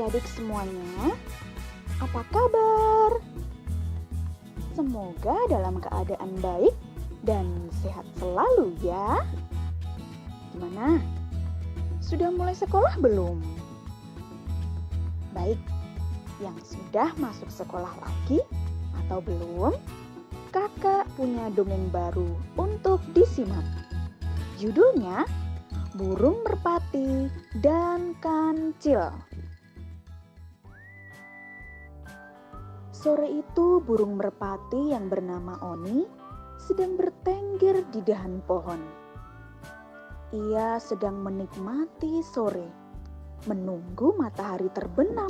adik-adik semuanya, apa kabar? Semoga dalam keadaan baik dan sehat selalu ya. Gimana? Sudah mulai sekolah belum? Baik, yang sudah masuk sekolah lagi atau belum? Kakak punya dongeng baru untuk disimak. Judulnya Burung Merpati dan Kancil. Sore itu burung merpati yang bernama Oni sedang bertengger di dahan pohon. Ia sedang menikmati sore, menunggu matahari terbenam.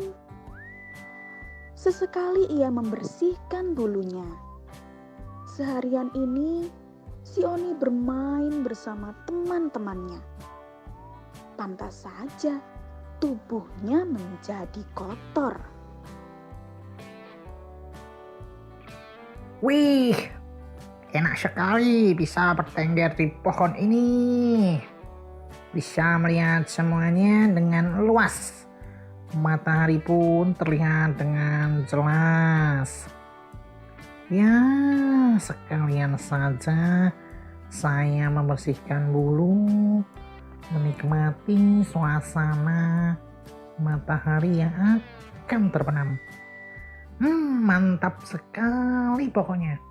Sesekali ia membersihkan bulunya. Seharian ini, si Oni bermain bersama teman-temannya. Pantas saja tubuhnya menjadi kotor. Wih, enak sekali bisa bertengger di pohon ini. Bisa melihat semuanya dengan luas. Matahari pun terlihat dengan jelas. Ya, sekalian saja saya membersihkan bulu, menikmati suasana matahari yang akan terbenam. Mantap sekali pokoknya.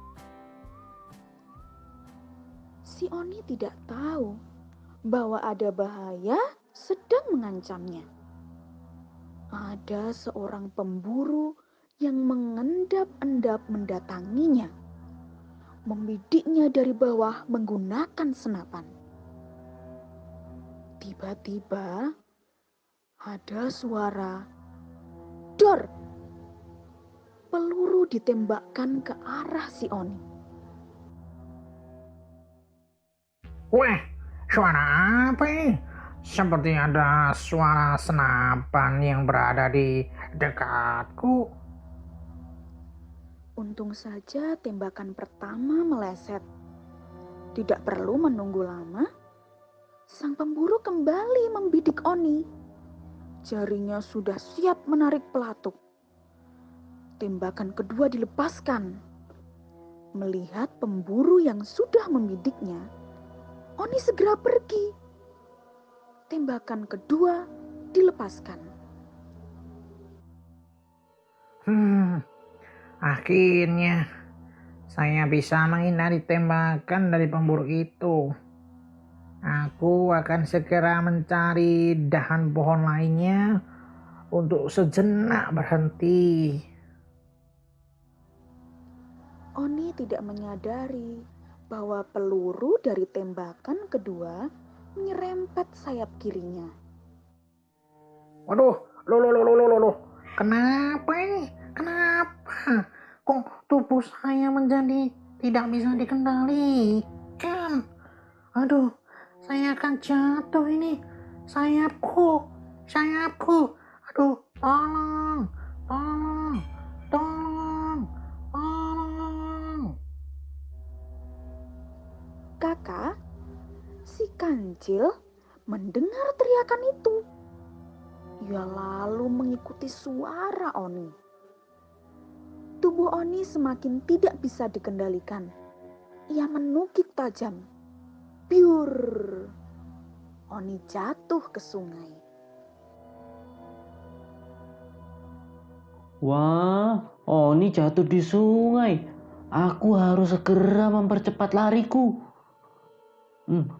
Si Oni tidak tahu bahwa ada bahaya sedang mengancamnya. Ada seorang pemburu yang mengendap-endap mendatanginya, membidiknya dari bawah menggunakan senapan. Tiba-tiba ada suara dor. Peluru ditembakkan ke arah si Oni. Wah, suara apa ini? Seperti ada suara senapan yang berada di dekatku. Untung saja tembakan pertama meleset. Tidak perlu menunggu lama, sang pemburu kembali membidik Oni. Jarinya sudah siap menarik pelatuk. Tembakan kedua dilepaskan. Melihat pemburu yang sudah membidiknya, Oni segera pergi. Tembakan kedua dilepaskan. Akhirnya saya bisa menghindari tembakan dari pemburu itu. Aku akan segera mencari dahan pohon lainnya untuk sejenak berhenti. Oni tidak menyadari bahwa peluru dari tembakan kedua menyerempet sayap kirinya. Waduh, loh. Kenapa ini? Kenapa? Kok tubuh saya menjadi tidak bisa dikendalikan? Aduh, saya akan jatuh ini. Sayapku. Aduh, tolong. Kakak, si Kancil mendengar teriakan itu. Ia lalu mengikuti suara Oni. Tubuh Oni semakin tidak bisa dikendalikan. Ia menukik tajam. Piur. Oni jatuh ke sungai. Wah, Oni jatuh di sungai. Aku harus segera mempercepat lariku.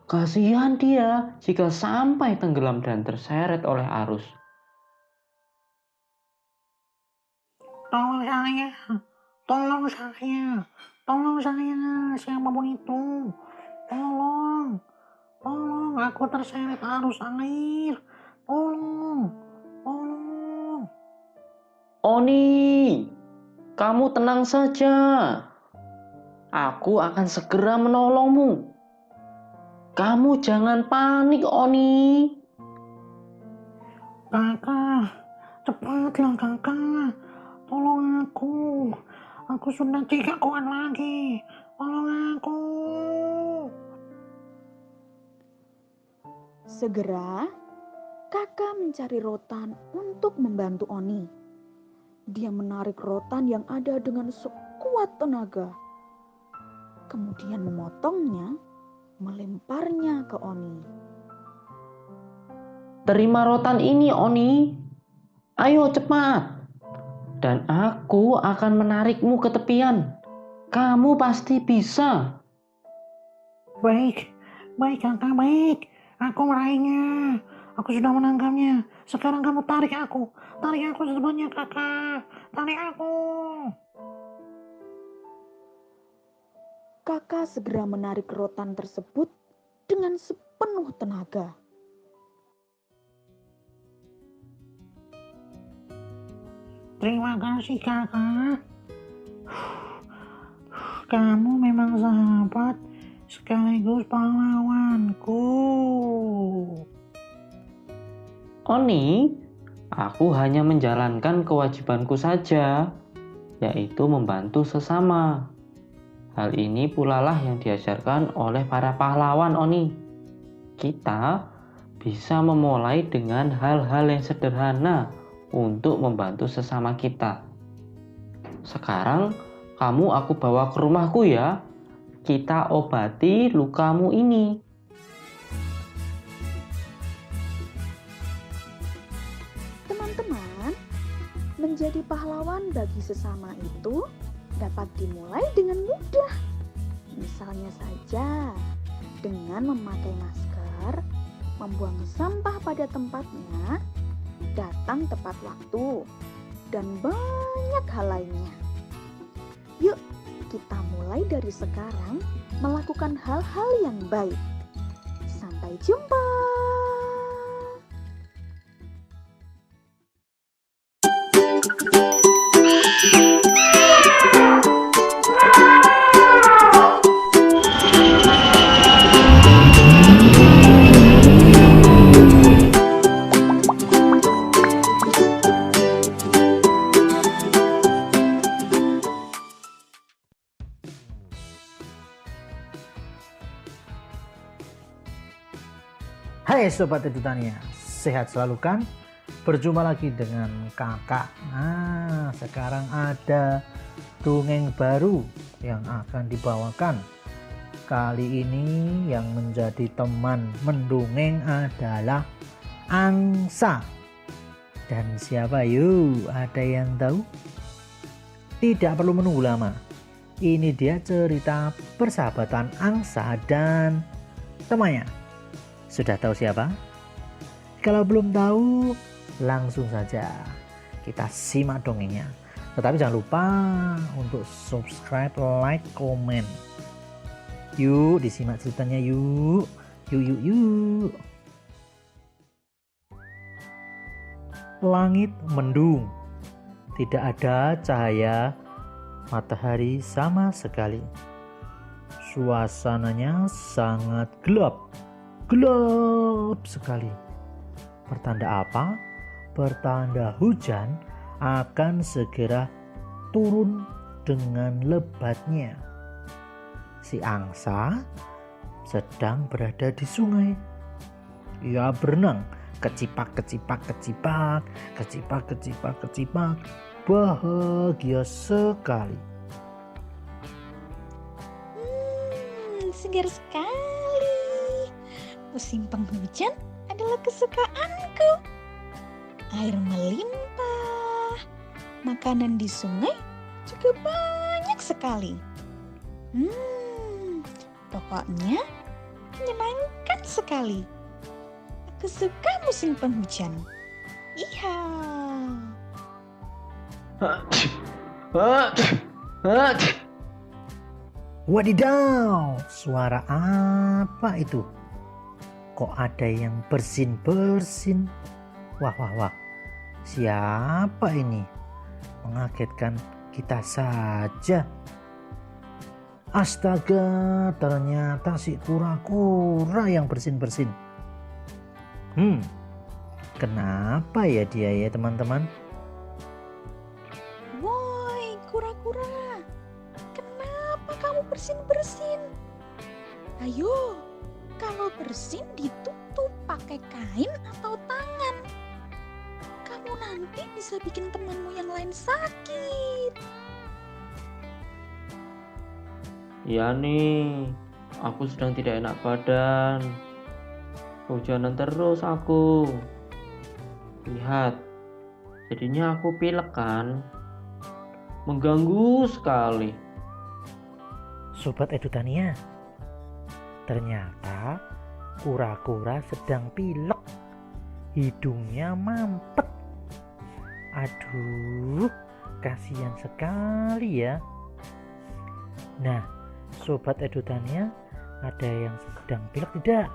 Kasihan dia jika sampai tenggelam dan terseret oleh arus. Tolong saya, siapapun itu. Tolong, aku terseret arus air. Tolong. Oni, kamu tenang saja. Aku akan segera menolongmu. Kamu jangan panik, Oni. Kakak, cepatlah kakak. Tolong aku. Aku sudah tidak kuat lagi. Tolong aku. Segera Kakak mencari rotan untuk membantu Oni. Dia menarik rotan yang ada dengan sekuat tenaga. Kemudian memotongnya, melemparnya ke Oni. Terima rotan ini, Oni. Ayo cepat. Dan aku akan menarikmu ke tepian. Kamu pasti bisa. Baik, baik kakak, baik. Aku meraihnya. Aku sudah menangkapnya. Sekarang kamu tarik aku. Tarik aku sebanyak kakak. Tarik aku. Kakak segera menarik rotan tersebut dengan sepenuh tenaga. Terima kasih kakak. Kamu memang sahabat sekaligus pahlawanku. Oni, aku hanya menjalankan kewajibanku saja, yaitu membantu sesama. Hal ini pula lah yang diajarkan oleh para pahlawan, Oni. Kita bisa memulai dengan hal-hal yang sederhana untuk membantu sesama kita. Sekarang, kamu aku bawa ke rumahku ya. Kita obati lukamu ini. Teman-teman, menjadi pahlawan bagi sesama itu dapat dimulai dengan mudah. Misalnya saja, dengan memakai masker, membuang sampah pada tempatnya, datang tepat waktu, dan banyak hal lainnya. Yuk, kita mulai dari sekarang melakukan hal-hal yang baik. Sampai jumpa. Hai Sobat Edutania, sehat selalu kan? Berjumpa lagi dengan kakak. Nah, sekarang ada dongeng baru yang akan dibawakan. Kali ini yang menjadi teman mendongeng adalah angsa. Dan siapa yuk? Ada yang tahu? Tidak perlu menunggu lama. Ini dia cerita persahabatan angsa dan temannya. Sudah tahu siapa? Kalau belum tahu, langsung saja kita simak dongengnya. Tetapi jangan lupa untuk subscribe, like, komen. Yuk disimak ceritanya yuk. Yuk. Langit mendung. Tidak ada cahaya matahari sama sekali. Suasananya sangat gelap sekali. Pertanda apa? Pertanda hujan akan segera turun dengan lebatnya. Si angsa sedang berada di sungai. Ia berenang, kecipak, bahagia sekali. Segar sekali. Musim penghujan adalah kesukaanku. Air melimpah. Makanan di sungai juga banyak sekali. Pokoknya menyenangkan sekali. Aku suka musim penghujan. Iya. Wadidaw, suara apa itu? Kok ada yang bersin-bersin? Wah. Siapa ini? Mengagetkan kita saja. Astaga, ternyata si kura-kura yang bersin-bersin. Kenapa ya dia ya teman-teman? Woi, kura-kura. Kenapa kamu bersin-bersin? Ayo, kalau bersin ditutup. pakai kain atau tangan. Kamu nanti bisa bikin temanmu yang lain sakit. Ya nih, aku sedang tidak enak badan. Kehujanan terus aku. Lihat, jadinya aku pilek kan. Mengganggu sekali. Sobat Edutania, ternyata kura-kura sedang pilek. Hidungnya mampet. Aduh, kasihan sekali ya. Nah, Sobat Edutania, ada yang sedang pilek tidak?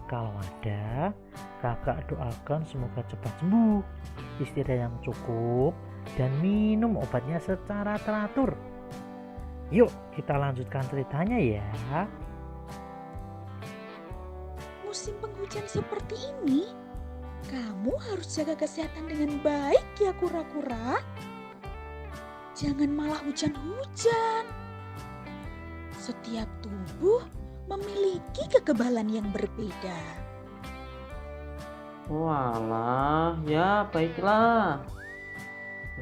Kalau ada, kakak doakan semoga cepat sembuh, istirahat yang cukup, dan minum obatnya secara teratur. Yuk kita lanjutkan ceritanya ya. Musim penghujan seperti ini, kamu harus jaga kesehatan dengan baik ya kura-kura. Jangan malah hujan-hujan. Setiap tubuh memiliki kekebalan yang berbeda. Walah, ya baiklah.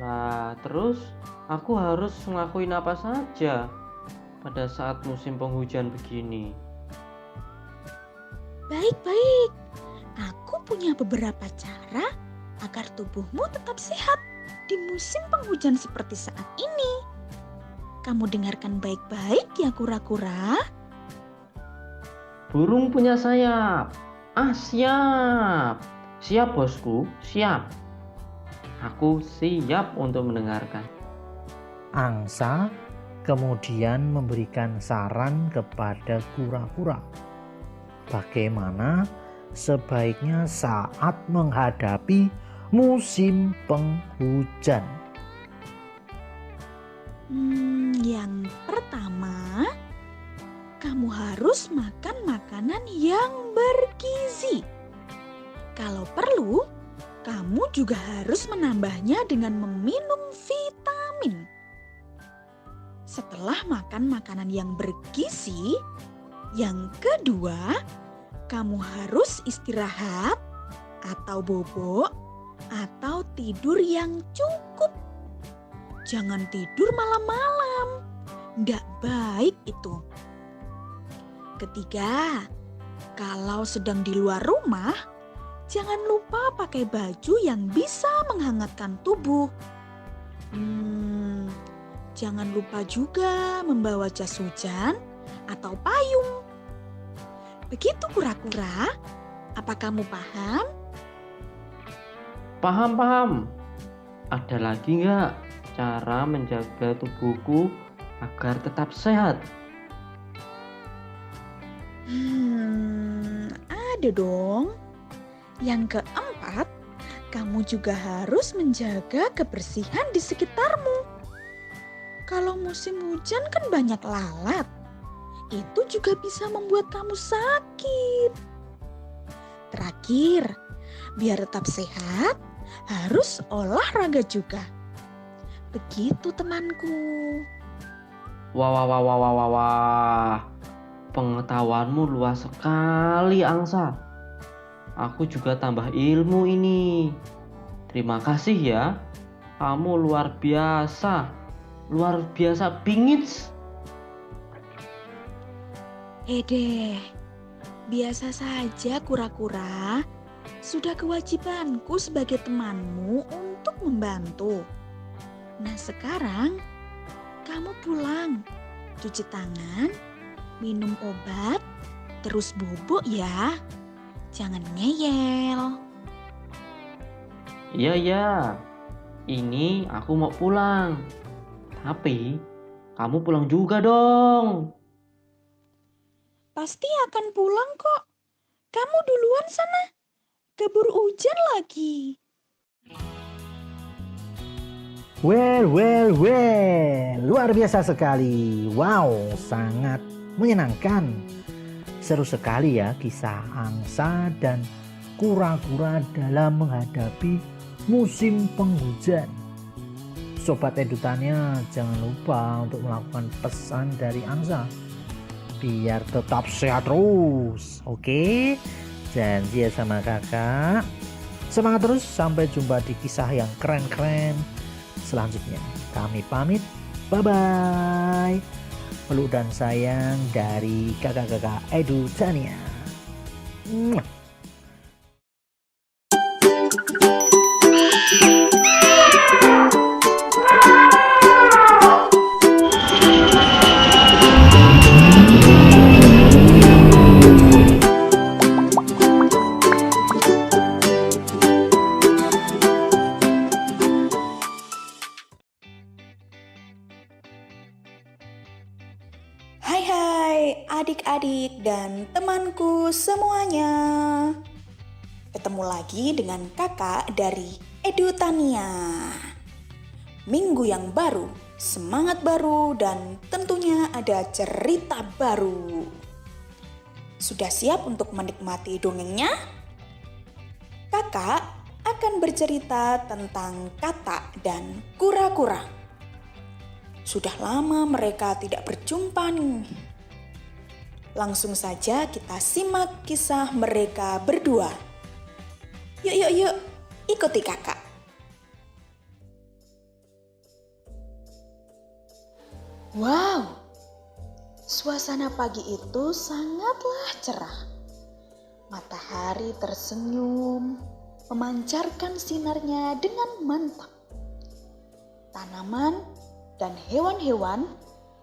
Lah, terus aku harus ngelakuin apa saja pada saat musim penghujan begini? Baik-baik, aku punya beberapa cara agar tubuhmu tetap sehat di musim penghujan seperti saat ini. Kamu dengarkan baik-baik ya kura-kura. Burung punya sayap. Siap. Siap bosku, siap. Aku siap untuk mendengarkan. Angsa kemudian memberikan saran kepada kura-kura bagaimana sebaiknya saat menghadapi musim penghujan. Yang pertama, kamu harus makan makanan yang bergizi. Kalau perlu, kamu juga harus menambahnya dengan meminum vitamin. Setelah makan makanan yang bergizi, yang kedua, kamu harus istirahat atau bobok atau tidur yang cukup. Jangan tidur malam-malam, nggak baik itu. Ketiga, kalau sedang di luar rumah, jangan lupa pakai baju yang bisa menghangatkan tubuh. Jangan lupa juga membawa jas hujan atau payung. Begitu kura-kura, apa kamu paham? Paham. Ada lagi nggak cara menjaga tubuhku agar tetap sehat? Ada dong. Yang keempat, kamu juga harus menjaga kebersihan di sekitarmu. Kalau musim hujan kan banyak lalat. Itu juga bisa membuat kamu sakit. Terakhir, biar tetap sehat, harus olahraga juga. Begitu temanku. Wah. Pengetahuanmu luas sekali, Angsa. Aku juga tambah ilmu ini. Terima kasih ya. Kamu luar biasa. Luar biasa bingits. Deh, biasa saja kura-kura. Sudah kewajibanku sebagai temanmu untuk membantu. Nah sekarang, kamu pulang, cuci tangan, minum obat, terus bobok ya. Jangan ngeyel. Iya. Ini aku mau pulang. Tapi kamu pulang juga dong. Pasti akan pulang kok. Kamu duluan sana. Keburu hujan lagi. Well, luar biasa sekali. Wow, sangat menyenangkan. Seru sekali ya kisah angsa dan kura-kura dalam menghadapi musim penghujan. Sobat Edutania, jangan lupa untuk melakukan pesan dari angsa biar tetap sehat terus. Oke, Janji ya sama kakak. Semangat terus, sampai jumpa di kisah yang keren-keren selanjutnya. Kami pamit, bye-bye. Peluk dan sayang dari kakak-kakak Edutania. Hai adik-adik dan temanku semuanya. Ketemu lagi dengan kakak dari Edutania. Minggu yang baru, semangat baru, dan tentunya ada cerita baru. Sudah siap untuk menikmati dongengnya? Kakak akan bercerita tentang kata dan kura-kura. Sudah lama mereka tidak berjumpa nih. Langsung saja kita simak kisah mereka berdua. Yuk, ikuti kakak. Wow, suasana pagi itu sangatlah cerah. Matahari tersenyum, memancarkan sinarnya dengan mantap. Tanaman dan hewan-hewan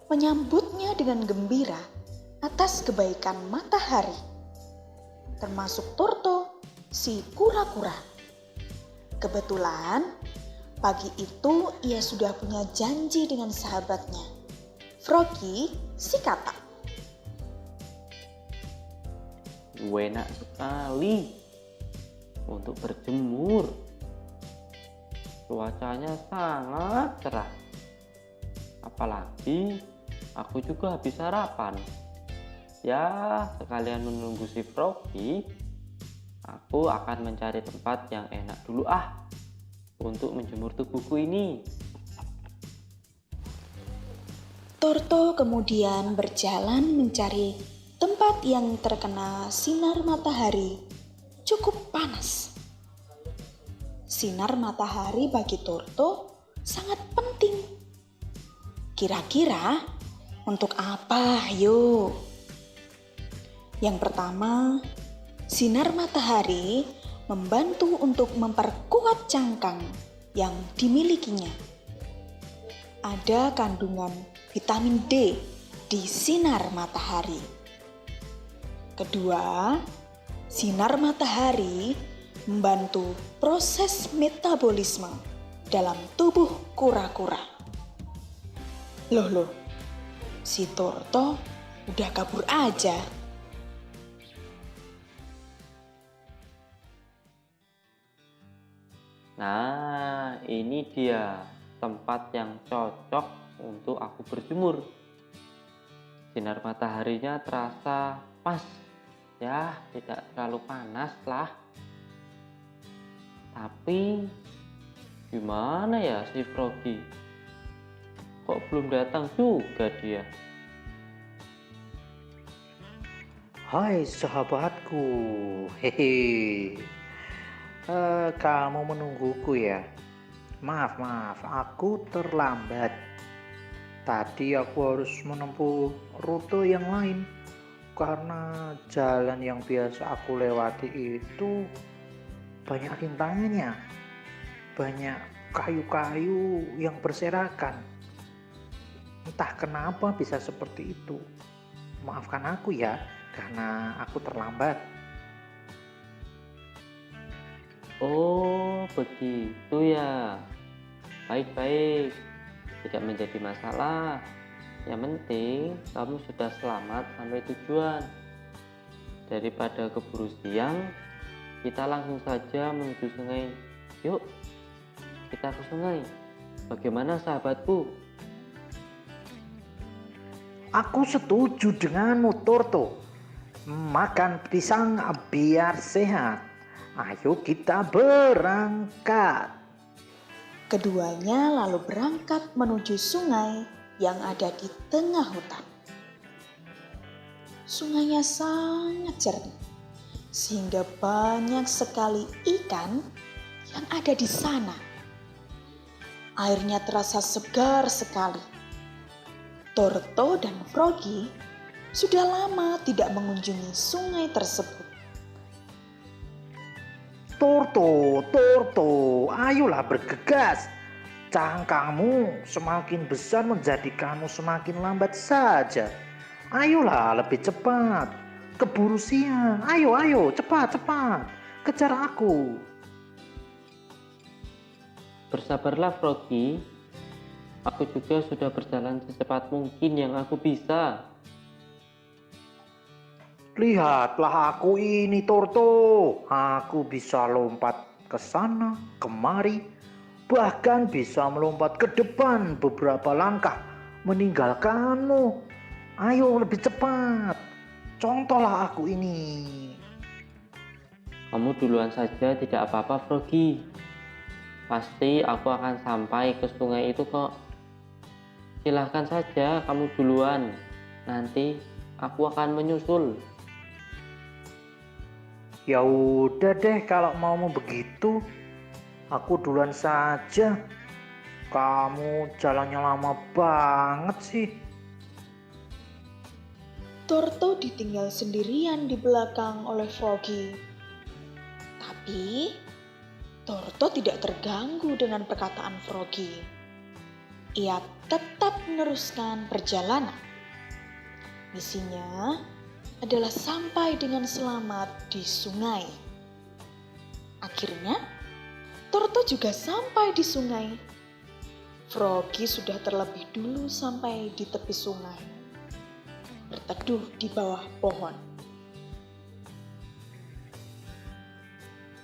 menyambutnya dengan gembira atas kebaikan matahari, termasuk Torto, si kura-kura. Kebetulan pagi itu ia sudah punya janji dengan sahabatnya, Froggy, si katak. Enak sekali untuk berjemur. Cuacanya sangat cerah. Apalagi aku juga habis sarapan. Ya, sekalian menunggu si Froggy, aku akan mencari tempat yang enak dulu untuk menjemur tubuhku ini. Torto kemudian berjalan mencari tempat yang terkena sinar matahari cukup panas. Sinar matahari bagi Torto sangat penting. Kira-kira untuk apa, yuk? Yang pertama, sinar matahari membantu untuk memperkuat cangkang yang dimilikinya. Ada kandungan vitamin D di sinar matahari. Kedua, sinar matahari membantu proses metabolisme dalam tubuh kura-kura. Loh, si Torto udah kabur aja. Nah, ini dia tempat yang cocok untuk aku berjemur. Sinar mataharinya terasa pas, ya, tidak terlalu panas lah. Tapi gimana ya si Froggy? Kok belum datang juga dia? Hai sahabatku, hehe. Kamu menungguku ya? Maaf, aku terlambat. Tadi aku harus menempuh rute yang lain karena jalan yang biasa aku lewati itu banyak rintangannya, banyak kayu-kayu yang berserakan. Entah kenapa bisa seperti itu. Maafkan aku ya, karena aku terlambat. Oh, begitu ya. Baik, tidak menjadi masalah. Yang penting kamu sudah selamat sampai tujuan. Daripada keburu siang, kita langsung saja menuju sungai. Yuk, kita ke sungai. Bagaimana sahabatku? Aku setuju denganmu, Torto. Makan pisang biar sehat. Ayo kita berangkat. Keduanya lalu berangkat menuju sungai yang ada di tengah hutan. Sungainya sangat jernih, sehingga banyak sekali ikan yang ada di sana. Airnya terasa segar sekali. Torto dan Froggy sudah lama tidak mengunjungi sungai tersebut. Torto, ayolah bergegas. Cangkangmu semakin besar menjadikanmu semakin lambat saja. Ayolah lebih cepat. Keburu siang. Ayo, cepat. Kejar aku. Bersabarlah Froggy. Aku juga sudah berjalan secepat mungkin yang aku bisa. Lihatlah aku ini, Torto. Aku bisa lompat ke sana, kemari, bahkan bisa melompat ke depan beberapa langkah meninggalkanmu. Ayo lebih cepat. Contohlah aku ini. Kamu duluan saja, tidak apa-apa Froggy. Pasti aku akan sampai ke sungai itu kok. Silahkan saja kamu duluan. Nanti aku akan menyusul. Ya udah deh kalau maumu begitu. Aku duluan saja. Kamu jalannya lama banget sih. Torto ditinggal sendirian di belakang oleh Froggy. Tapi Torto tidak terganggu dengan perkataan Froggy. Ia tetap meneruskan perjalanan. Misinya adalah sampai dengan selamat di sungai. Akhirnya, Torto juga sampai di sungai. Froggy sudah terlebih dulu sampai di tepi sungai, berteduh di bawah pohon.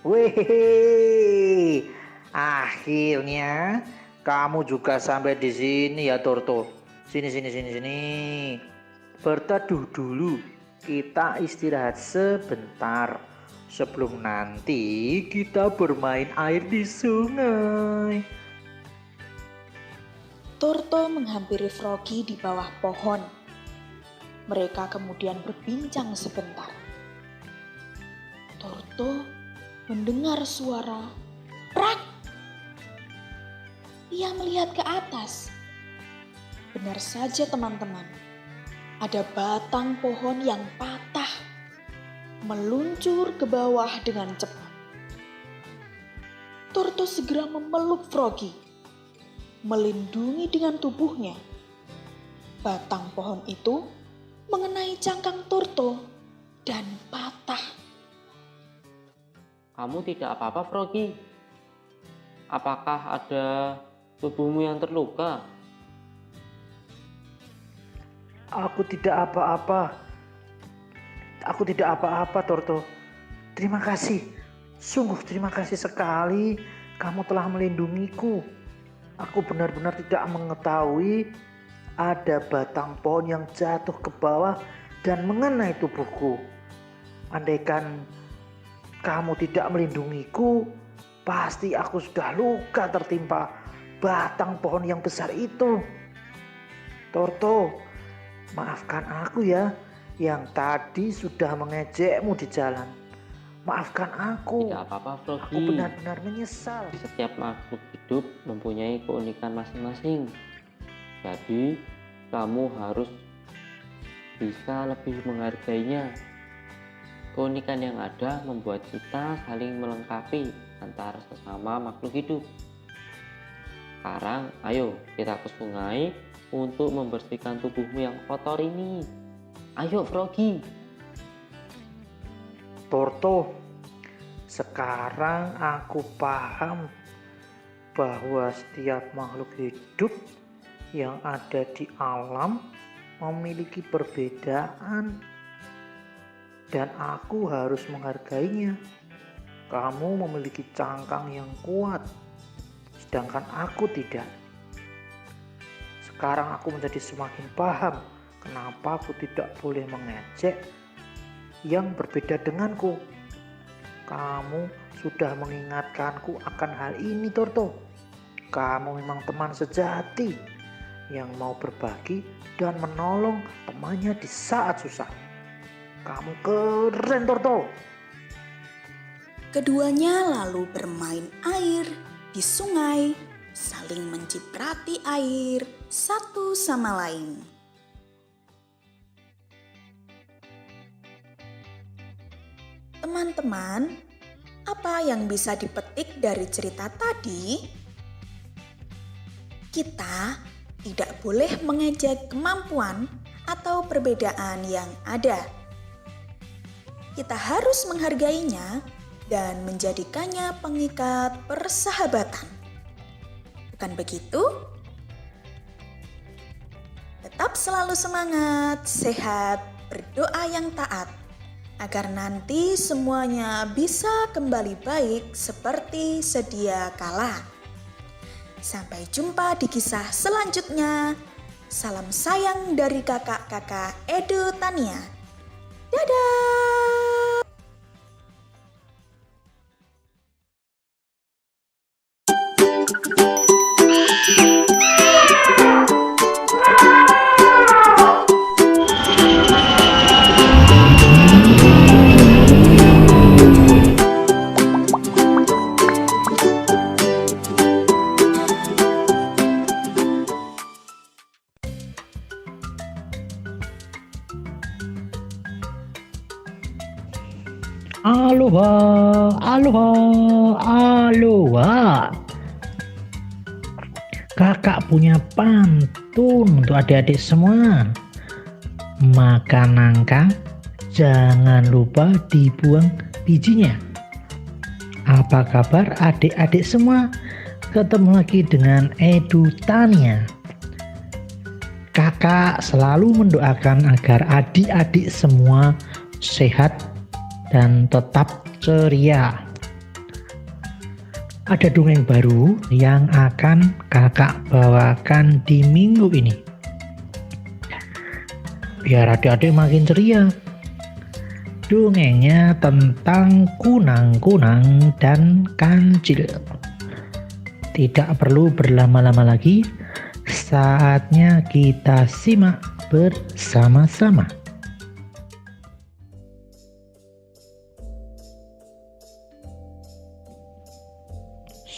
Wih, akhirnya kamu juga sampai di sini ya, Torto. Sini. Berteduh dulu. Kita istirahat sebentar sebelum nanti kita bermain air di sungai. Torto menghampiri Froggy di bawah pohon. Mereka kemudian berbincang sebentar. Torto mendengar suara prak. Ia melihat ke atas. Benar saja teman-teman, ada batang pohon yang patah meluncur ke bawah dengan cepat. Torto segera memeluk Froggy, melindungi dengan tubuhnya. Batang pohon itu mengenai cangkang Torto dan patah. Kamu tidak apa-apa Froggy? Apakah ada tubuhmu yang terluka? Aku tidak apa-apa, Torto. Terima kasih. Sungguh terima kasih sekali kamu telah melindungiku. Aku benar-benar tidak mengetahui ada batang pohon yang jatuh ke bawah dan mengenai tubuhku. Andaikan kamu tidak melindungiku, pasti aku sudah luka tertimpa batang pohon yang besar itu. Torto, maafkan aku ya, yang tadi sudah mengejekmu di jalan. Maafkan aku. Tidak apa-apa Froggy. Aku benar-benar menyesal. Setiap makhluk hidup mempunyai keunikan masing-masing. Jadi, kamu harus bisa lebih menghargainya. Keunikan yang ada membuat kita saling melengkapi antara sesama makhluk hidup. Sekarang, ayo kita ke sungai untuk membersihkan tubuhmu yang kotor ini. Ayo Froggy. Torto, sekarang aku paham bahwa setiap makhluk hidup yang ada di alam memiliki perbedaan dan aku harus menghargainya. Kamu memiliki cangkang yang kuat, sedangkan aku tidak. Sekarang aku menjadi semakin paham kenapa aku tidak boleh mengejek yang berbeda denganku. Kamu sudah mengingatkanku akan hal ini, Torto. Kamu memang teman sejati yang mau berbagi dan menolong temannya di saat susah. Kamu keren, Torto. Keduanya lalu bermain air di sungai, saling menciprati air satu sama lain. Teman-teman, apa yang bisa dipetik dari cerita tadi? Kita tidak boleh mengejek kemampuan atau perbedaan yang ada. Kita harus menghargainya dan menjadikannya pengikat persahabatan. Bukan begitu? Tetap selalu semangat, sehat, berdoa yang taat, agar nanti semuanya bisa kembali baik seperti sedia kala. Sampai jumpa di kisah selanjutnya. Salam sayang dari kakak-kakak Edu Tania. Dadah! Aloha, aloha, aloha. Kakak punya pantun untuk adik-adik semua. Makan nangka, jangan lupa dibuang bijinya. Apa kabar adik-adik semua? Ketemu lagi dengan Edu Tania. Kakak selalu mendoakan agar adik-adik semua sehat dan tetap ceria. Ada dongeng baru yang akan kakak bawakan di minggu ini. Biar adik-adik makin ceria. Dongengnya tentang kunang-kunang dan kancil. Tidak perlu berlama-lama lagi. Saatnya kita simak bersama-sama.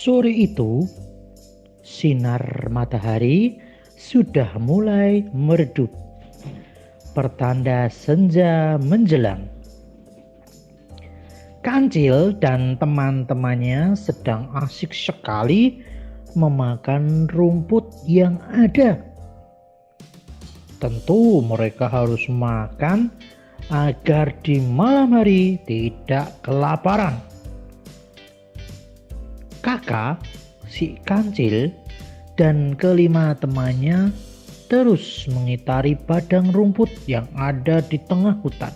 Sore itu, sinar matahari sudah mulai meredup. Pertanda senja menjelang. Kancil dan teman-temannya sedang asik sekali memakan rumput yang ada. Tentu mereka harus makan agar di malam hari tidak kelaparan. Kakak, si kancil, dan kelima temannya terus mengitari padang rumput yang ada di tengah hutan.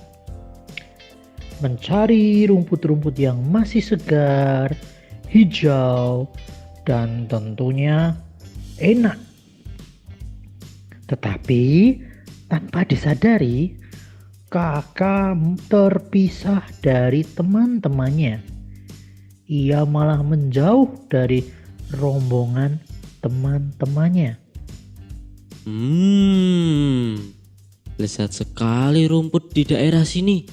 Mencari rumput-rumput yang masih segar, hijau, dan tentunya enak. Tetapi tanpa disadari, kakak terpisah dari teman-temannya. Ia malah menjauh dari rombongan teman-temannya. Lezat sekali rumput di daerah sini.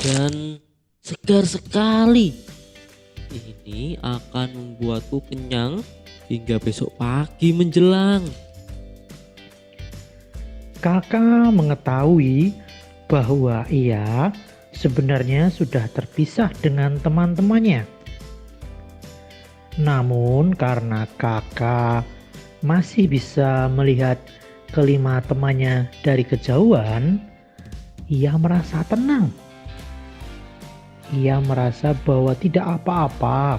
Dan segar sekali. Ini akan membuatku kenyang hingga besok pagi menjelang. Kakak mengetahui bahwa ia sebenarnya sudah terpisah dengan teman-temannya. Namun karena kakak masih bisa melihat kelima temannya dari kejauhan, ia merasa tenang. Ia merasa bahwa tidak apa-apa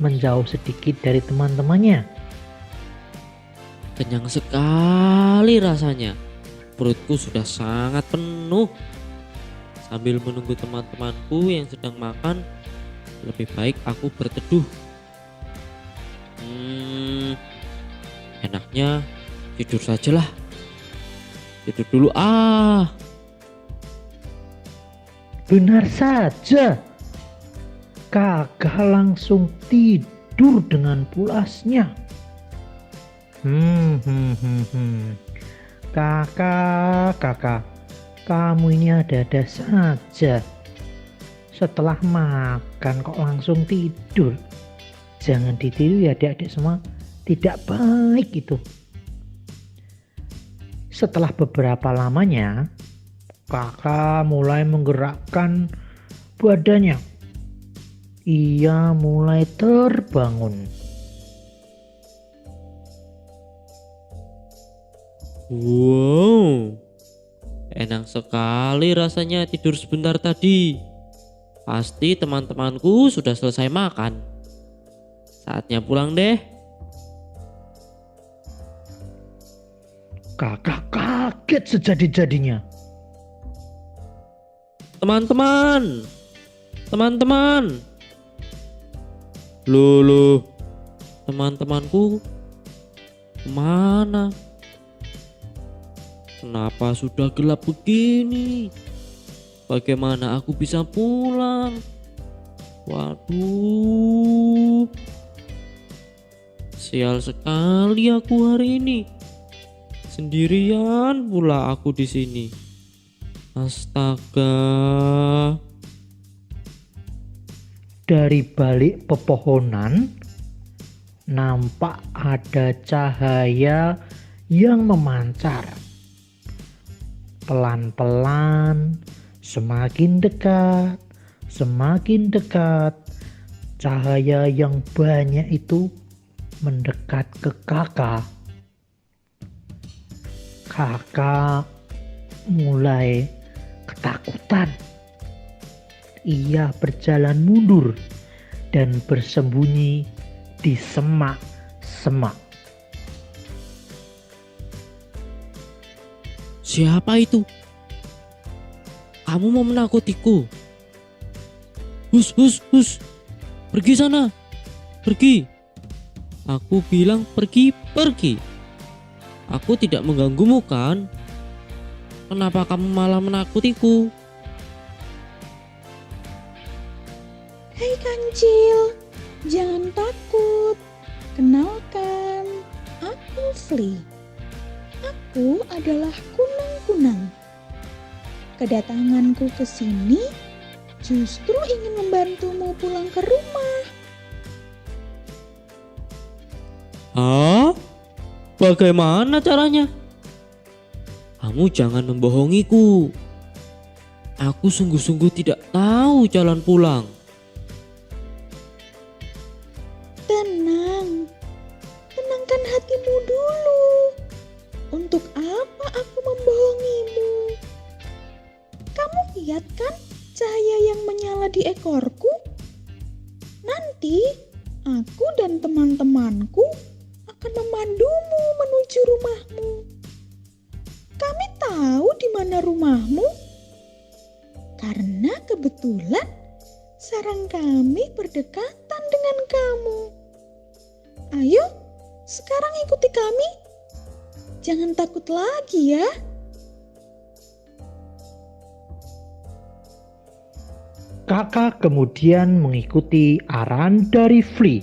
menjauh sedikit dari teman-temannya. Kenyang sekali rasanya. Perutku sudah sangat penuh. Sambil menunggu teman-temanku yang sedang makan, lebih baik aku berteduh. Enaknya tidur sajalah. Tidur dulu ah. Benar saja. Kakak langsung tidur dengan pulasnya. Kakak, Kamu ini ada-ada saja. Setelah makan kok langsung tidur. Jangan ditiru ya adik-adik semua. Tidak baik itu. Setelah beberapa lamanya, kakak mulai menggerakkan badannya. Ia mulai terbangun. Wow, enak sekali rasanya tidur sebentar tadi. Pasti teman-temanku sudah selesai makan. Saatnya pulang deh. Kakak kaget sejadi-jadinya. Teman-teman. Loh, teman-temanku kemana? Kenapa sudah gelap begini? Bagaimana aku bisa pulang? Waduh, sial sekali aku hari ini. Sendirian pula aku di sini. Astaga. Dari balik pepohonan nampak ada cahaya yang memancar. Pelan-pelan, semakin dekat, cahaya yang banyak itu mendekat ke kakak. Kakak mulai ketakutan. Ia berjalan mundur dan bersembunyi di semak-semak. Siapa itu? Kamu mau menakutiku? Hus. Pergi sana. Pergi. Aku bilang pergi. Aku tidak mengganggumu kan? Kenapa kamu malah menakutiku? Hai kancil, jangan takut. Kenalkan, aku Flea. Aku adalah kunang-kunang. Kedatanganku ke sini justru ingin membantumu pulang ke rumah. Hah? Bagaimana caranya? Kamu jangan membohongiku. Aku sungguh-sungguh tidak tahu jalan pulang. Tenangkan hatimu dulu. Untuk apa aku membohongimu? Kamu lihat kan cahaya yang menyala di ekorku? Nanti aku dan teman-temanku akan memandumu menuju rumahmu. Kami tahu di mana rumahmu? Karena kebetulan sarang kami berdekatan dengan kamu. Ayo, sekarang ikuti kami. Jangan takut lagi ya. Kakak kemudian mengikuti arahan dari Flea.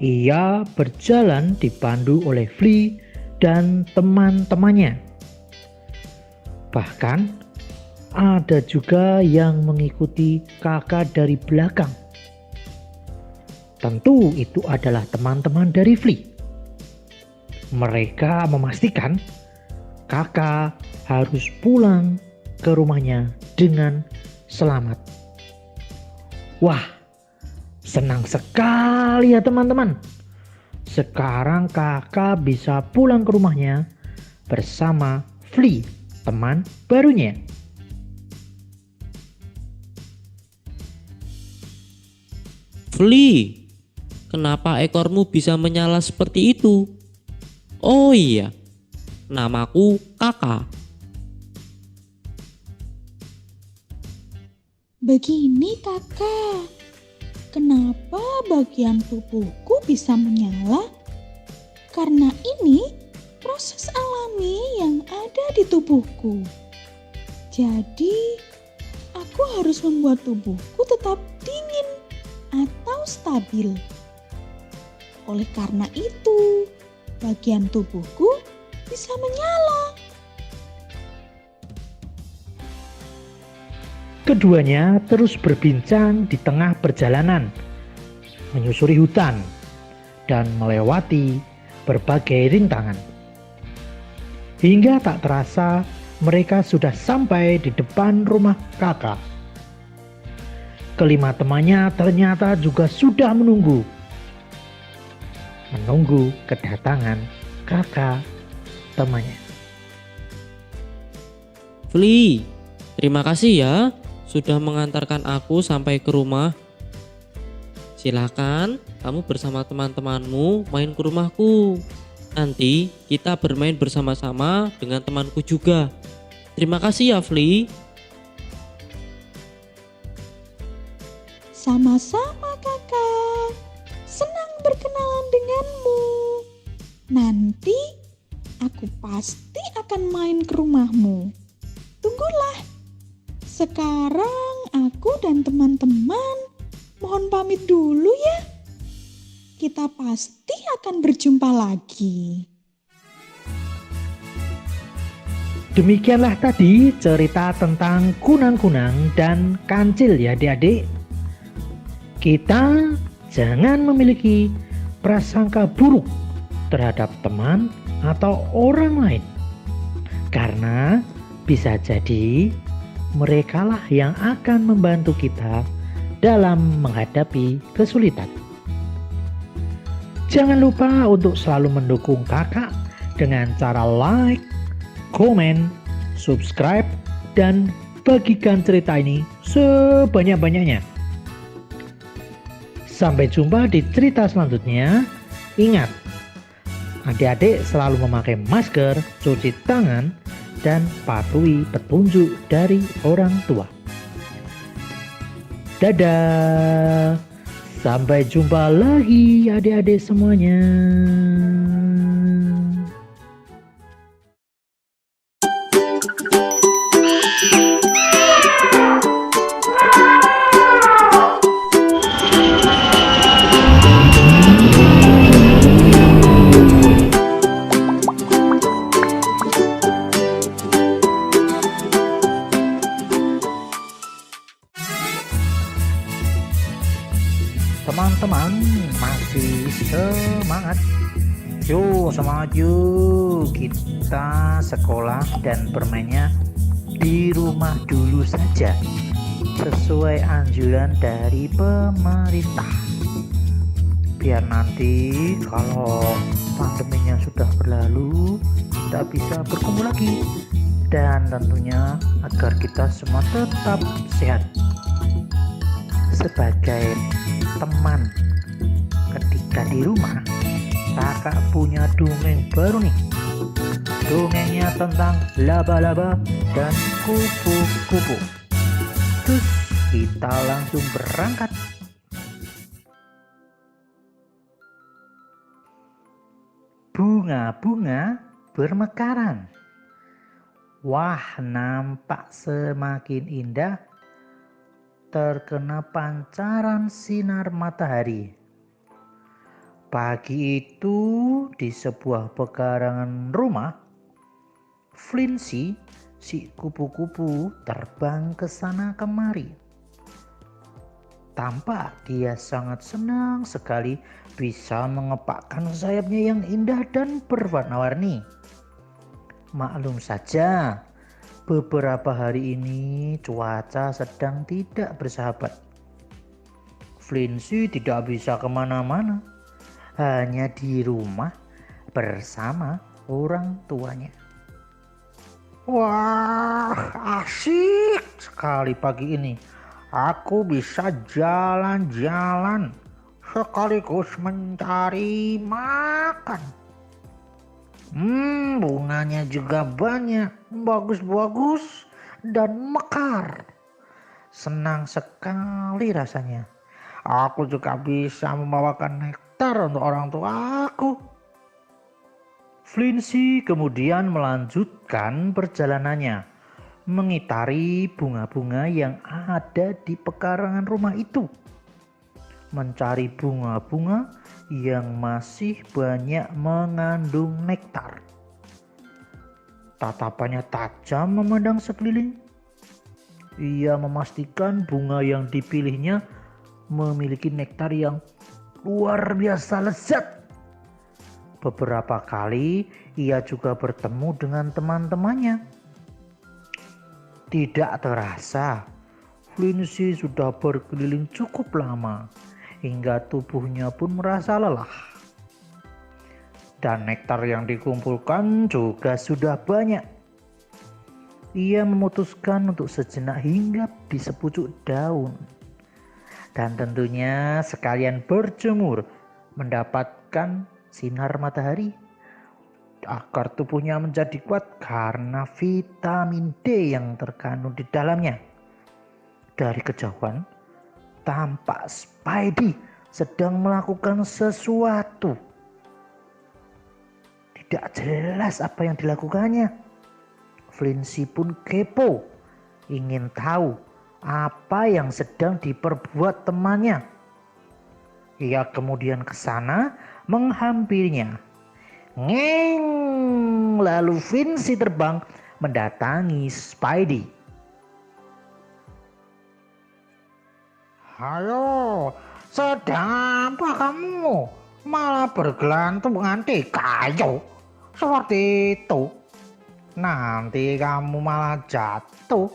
Ia berjalan dipandu oleh Flea dan teman-temannya. Bahkan ada juga yang mengikuti kakak dari belakang. Tentu itu adalah teman-teman dari Flea. Mereka memastikan kakak harus pulang ke rumahnya dengan selamat. Wah, senang sekali ya teman-teman. Sekarang kakak bisa pulang ke rumahnya bersama Flea, teman barunya. Flea, kenapa ekormu bisa menyala seperti itu? Oh iya, namaku Kakak. Begini kakak, kenapa bagian tubuhku bisa menyala? Karena ini proses alami yang ada di tubuhku. Jadi, aku harus membuat tubuhku tetap dingin atau stabil. Oleh karena itu, bagian tubuhku bisa menyala. Keduanya terus berbincang di tengah perjalanan, menyusuri hutan, dan melewati berbagai rintangan. Hingga tak terasa mereka sudah sampai di depan rumah kakak. Kelima temannya ternyata juga sudah menunggu kedatangan kakak temannya. Fli, terima kasih ya sudah mengantarkan aku sampai ke rumah. Silakan kamu bersama teman-temanmu main ke rumahku. Nanti kita bermain bersama-sama dengan temanku juga. Terima kasih ya Fli. Sama-sama kakak, senang berkenalan denganmu. Nanti aku pasti akan main ke rumahmu. Tunggulah. Sekarang aku dan teman-teman mohon pamit dulu ya. Kita pasti akan berjumpa lagi. Demikianlah tadi cerita tentang kunang-kunang dan kancil ya adik-adik. Kita jangan memiliki prasangka buruk terhadap teman atau orang lain. Karena bisa jadi merekalah yang akan membantu kita dalam menghadapi kesulitan. Jangan lupa untuk selalu mendukung kakak dengan cara like, komen, subscribe, dan bagikan cerita ini sebanyak-banyaknya. Sampai jumpa di cerita selanjutnya. Ingat, adik-adik selalu memakai masker, cuci tangan, dan patuhi petunjuk dari orang tua. Dadah, sampai jumpa lagi adik-adik semuanya. Teman-teman masih semangat? Yuk semangat yuk, kita sekolah dan bermainnya di rumah dulu saja sesuai anjuran dari pemerintah, biar nanti kalau pandeminya sudah berlalu kita bisa berkumpul lagi, dan tentunya agar kita semua tetap sehat. Sebagai teman ketika di rumah, kakak punya dongeng baru nih. Dongengnya tentang laba-laba dan kupu-kupu. Terus kita langsung berangkat. Bunga-bunga bermekaran. Wah, nampak semakin indah terkena pancaran sinar matahari. Pagi itu di sebuah pekarangan rumah, Flinsi, si kupu-kupu, terbang ke sana kemari. Tampak dia sangat senang sekali bisa mengepakkan sayapnya yang indah dan berwarna-warni. Maklum saja, beberapa hari ini cuaca sedang tidak bersahabat. Flinsi tidak bisa kemana-mana, hanya di rumah bersama orang tuanya. Wah, asik sekali pagi ini. Aku bisa jalan-jalan sekaligus mencari makan. Bunganya juga banyak, bagus-bagus dan mekar. Senang sekali rasanya. Aku juga bisa membawakan nektar untuk orang tua aku. Flinsi kemudian melanjutkan perjalanannya, mengitari bunga-bunga yang ada di pekarangan rumah itu. Mencari bunga-bunga yang masih banyak mengandung nektar. Tatapannya tajam memandang sekeliling. Ia memastikan bunga yang dipilihnya memiliki nektar yang luar biasa lezat. Beberapa kali ia juga bertemu dengan teman-temannya. Tidak terasa, Flinsi sudah berkeliling cukup lama hingga tubuhnya pun merasa lelah. Dan nektar yang dikumpulkan juga sudah banyak. Ia memutuskan untuk sejenak hinggap di sepucuk daun. Dan tentunya sekalian berjemur mendapatkan sinar matahari agar tubuhnya menjadi kuat karena vitamin D yang terkandung di dalamnya. Dari kejauhan, tampak Spidey sedang melakukan sesuatu. Tidak jelas apa yang dilakukannya. Flinsi pun kepo, ingin tahu apa yang sedang diperbuat temannya. Ia kemudian ke sana menghampirinya. Ngeng! Lalu Flinsi terbang mendatangi Spidey. Halo, sedang apa kamu? Malah bergelantung nganti kayu seperti itu. Nanti kamu malah jatuh.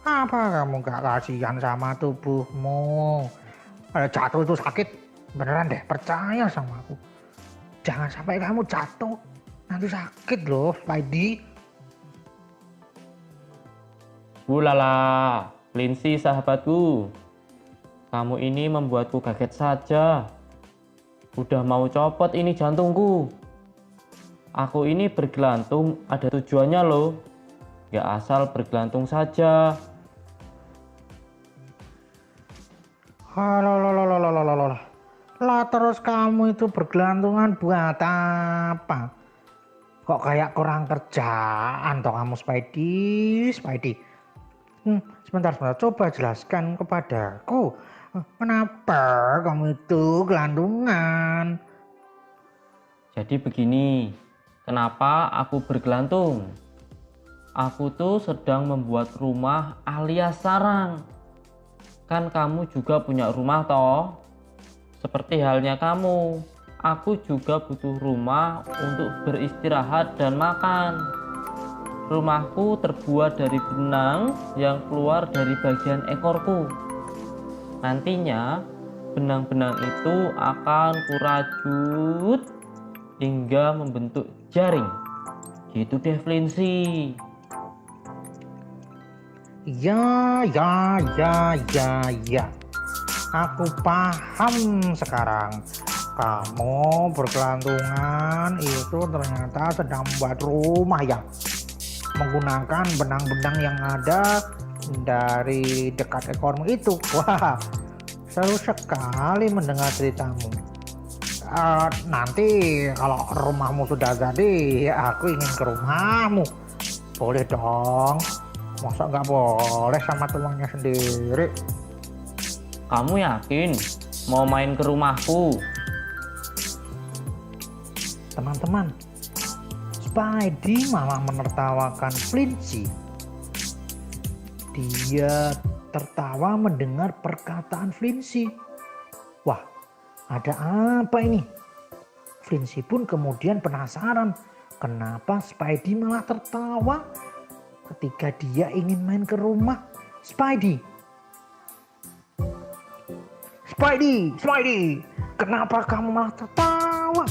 Apa kamu gak kasihan sama tubuhmu? Kalau jatuh itu sakit, beneran deh, percaya sama aku. Jangan sampai kamu jatuh, nanti sakit loh, Spidey. Ulala, Flinsi sahabatku. Kamu ini membuatku kaget saja. Udah mau copot ini jantungku. Aku ini bergelantung ada tujuannya loh. Gak asal bergelantung saja. Lah terus kamu itu bergelantungan buat apa? Kok kayak kurang kerjaan toh kamu, Spidey? Sebentar, coba jelaskan kepadaku. Kenapa kamu itu gelantungan? Jadi begini, kenapa aku bergelantung? Aku tuh sedang membuat rumah alias sarang. Kan kamu juga punya rumah toh? Seperti halnya kamu, aku juga butuh rumah untuk beristirahat dan makan. Rumahku terbuat dari benang yang keluar dari bagian ekorku. Nantinya benang-benang itu akan kurajut hingga membentuk jaring. Gitu deh, Flinsi. Ya. Aku paham sekarang. Kamu bergelantungan itu ternyata sedang membuat rumah ya. Menggunakan benang-benang yang ada dari dekat ekormu itu. Wah, seru sekali mendengar ceritamu. Nanti kalau rumahmu sudah jadi, aku ingin ke rumahmu. Boleh dong. Masa nggak boleh sama temannya sendiri? Kamu yakin mau main ke rumahku? Teman-teman, Spidey malah menertawakan Flinsi. Dia tertawa mendengar perkataan Flinsi. Wah, ada apa ini? Flinsi pun kemudian penasaran kenapa Spidey malah tertawa ketika dia ingin main ke rumah Spidey. Spidey, kenapa kamu malah tertawa?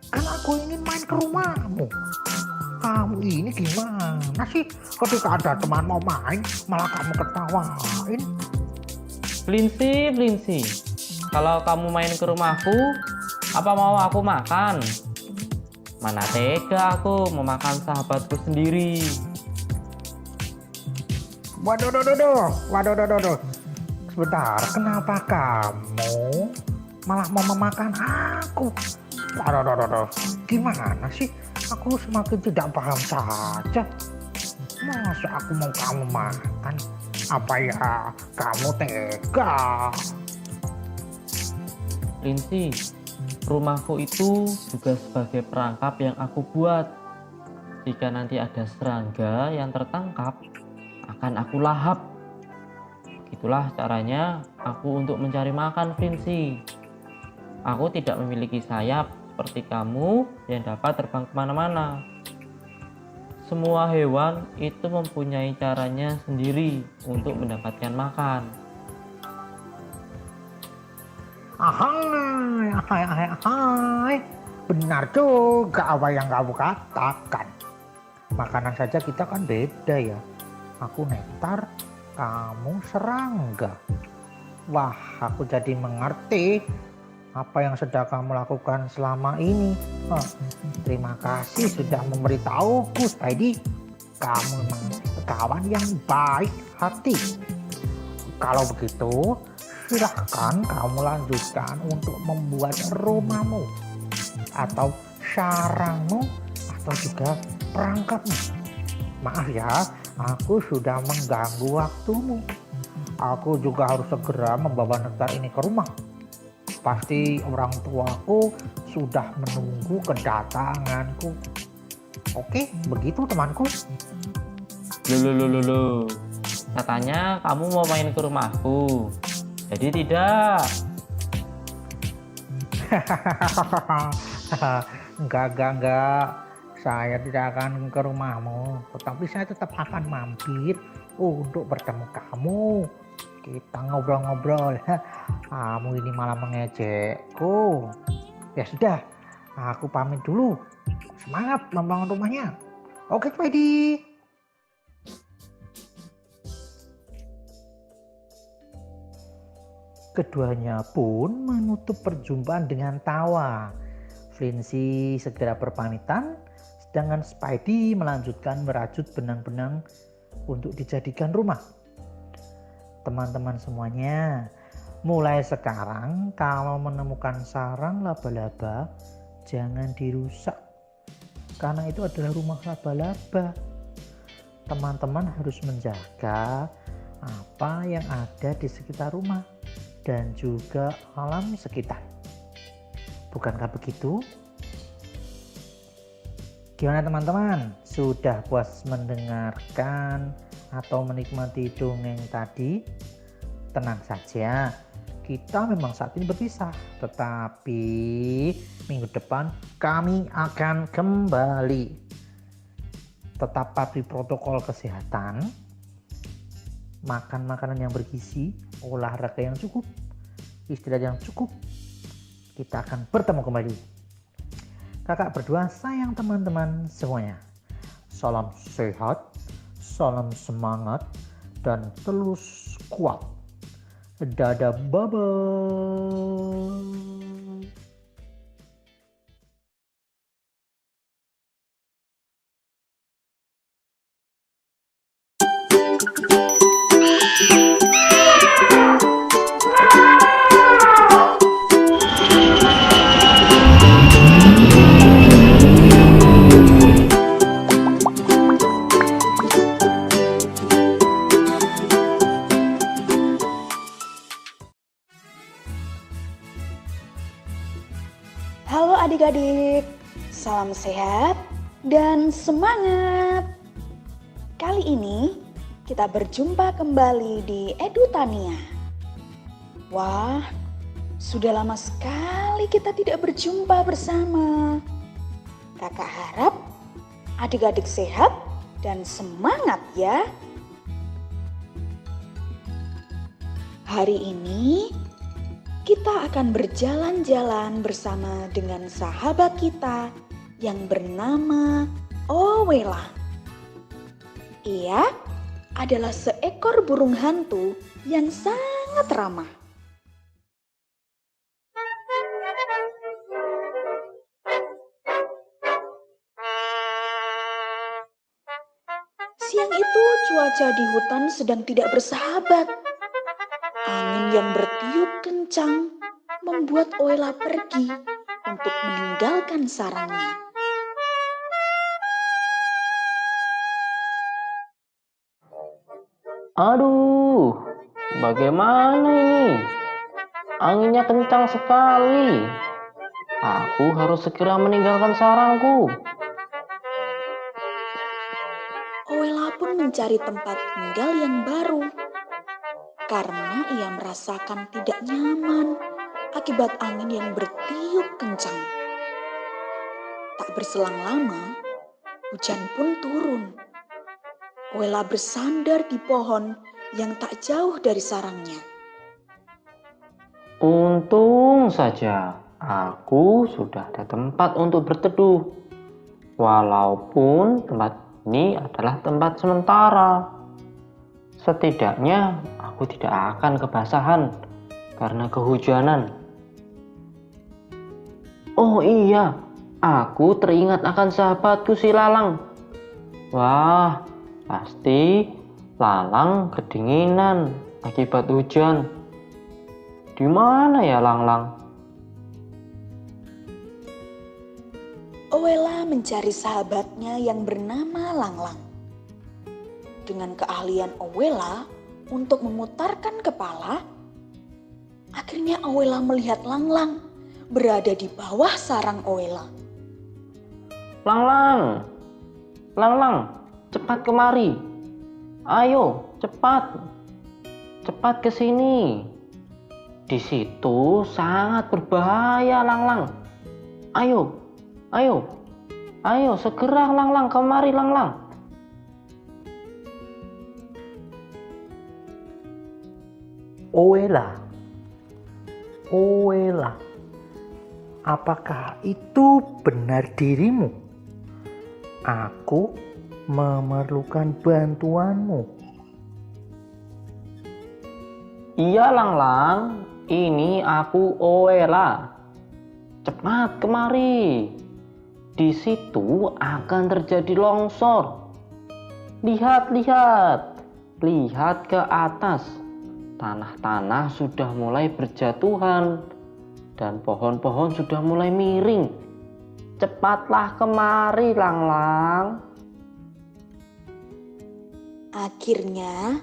Kan aku ingin main ke rumahmu. Kamu ini gimana sih? Ketika ada teman mau main, malah kamu ketawain. Flinsi, kalau kamu main ke rumahku, apa mau aku makan? Mana tega aku memakan sahabatku sendiri. Waduh. Sebentar, kenapa kamu malah mau memakan aku? Waduh. Gimana sih? Aku semakin tidak paham saja. Masa aku mau kamu makan? Apa ya kamu tega? Flinsi, rumahku itu juga sebagai perangkap yang aku buat. Jika nanti ada serangga yang tertangkap, akan aku lahap. Itulah caranya aku untuk mencari makan, Vinci. Aku tidak memiliki sayap seperti kamu yang dapat terbang kemana-mana. Semua hewan itu mempunyai caranya sendiri untuk mendapatkan makan. Ahai, ahai, ahai, ahai. Benar juga apa yang kamu katakan. Makanan saja kita kan beda ya. Aku nektar, kamu serangga. Wah, aku jadi mengerti apa yang sudah kamu lakukan selama ini. Terima kasih sudah memberitahuku, Spidey. Kamu memang kawan yang baik hati. Kalau begitu, silahkan kamu lanjutkan untuk membuat rumahmu atau sarangmu atau juga perangkapmu. Maaf ya, aku sudah mengganggu waktumu. Aku juga harus segera membawa nektar ini ke rumah. Pasti orang tuaku sudah menunggu kedatanganku. Oke, begitu temanku. Loh. Katanya kamu mau main ke rumahku. Jadi tidak. Enggak. Saya tidak akan ke rumahmu. Tetapi saya tetap akan mampir untuk bertemu kamu. Kita ngobrol-ngobrol. Kamu ini malah mengejekku. Ya sudah, aku pamit dulu. Semangat membangun rumahnya. Oke, Spidey. Keduanya pun menutup perjumpaan dengan tawa. Vinci segera berpamitan, sedangkan Spidey melanjutkan merajut benang-benang untuk dijadikan rumah. Teman-teman semuanya, mulai sekarang kalau menemukan sarang laba-laba, jangan dirusak. Karena itu adalah rumah laba-laba. Teman-teman harus menjaga apa yang ada di sekitar rumah dan juga alam sekitar. Bukankah begitu? Gimana teman-teman? Sudah puas mendengarkan atau menikmati dongeng tadi? Tenang saja, kita memang saat ini berpisah, tetapi minggu depan kami akan kembali. Tetap patuhi protokol kesehatan, makan makanan yang bergizi, olahraga yang cukup, istirahat yang cukup. Kita akan bertemu kembali. Kakak berdua sayang teman-teman semuanya. Salam sehat, salam semangat, dan terus kuat. Dadah, bye-bye. Halo adik-adik, salam sehat dan semangat. Kali ini kita berjumpa kembali di Edutania. Wah, sudah lama sekali kita tidak berjumpa bersama. Kakak harap adik-adik sehat dan semangat ya. Hari ini kita akan berjalan-jalan bersama dengan sahabat kita yang bernama Owela. Ia adalah seekor burung hantu yang sangat ramah. Siang itu cuaca di hutan sedang tidak bersahabat. Angin yang bertiup kencang membuat Owela pergi untuk meninggalkan sarangnya. Aduh, bagaimana ini? Anginnya kencang sekali. Aku harus segera meninggalkan sarangku. Owela pun mencari tempat tinggal yang baru. karena ia merasakan tidak nyaman akibat angin yang bertiup kencang. Tak berselang lama, hujan pun turun. Owela bersandar di pohon yang tak jauh dari sarangnya. Untung saja aku sudah ada tempat untuk berteduh. Walaupun tempat ini adalah tempat sementara. Setidaknya aku tidak akan kebasahan karena kehujanan. Oh iya, aku teringat akan sahabatku si Lalang. Wah, pasti Lalang kedinginan akibat hujan. Di mana ya Lang-lang? Owela mencari sahabatnya yang bernama Lang-lang. Dengan keahlian Owela untuk memutarkan kepala, akhirnya Owela melihat Lang-lang berada di bawah sarang Owela. Lang-lang, Lang-lang, cepat kemari. Ayo, cepat. Cepat ke sini. Di situ sangat berbahaya, Lang-lang. Ayo, ayo. Ayo, segera Lang-lang, kemari Lang-lang. Owela, Owela, apakah itu benar dirimu? Aku memerlukan bantuanmu. Iya Lang-lang, ini aku Owela. Cepat kemari. Di situ akan terjadi longsor. Lihat, lihat. Lihat ke atas. Tanah-tanah sudah mulai berjatuhan dan pohon-pohon sudah mulai miring. Cepatlah kemari Lang-lang. Akhirnya,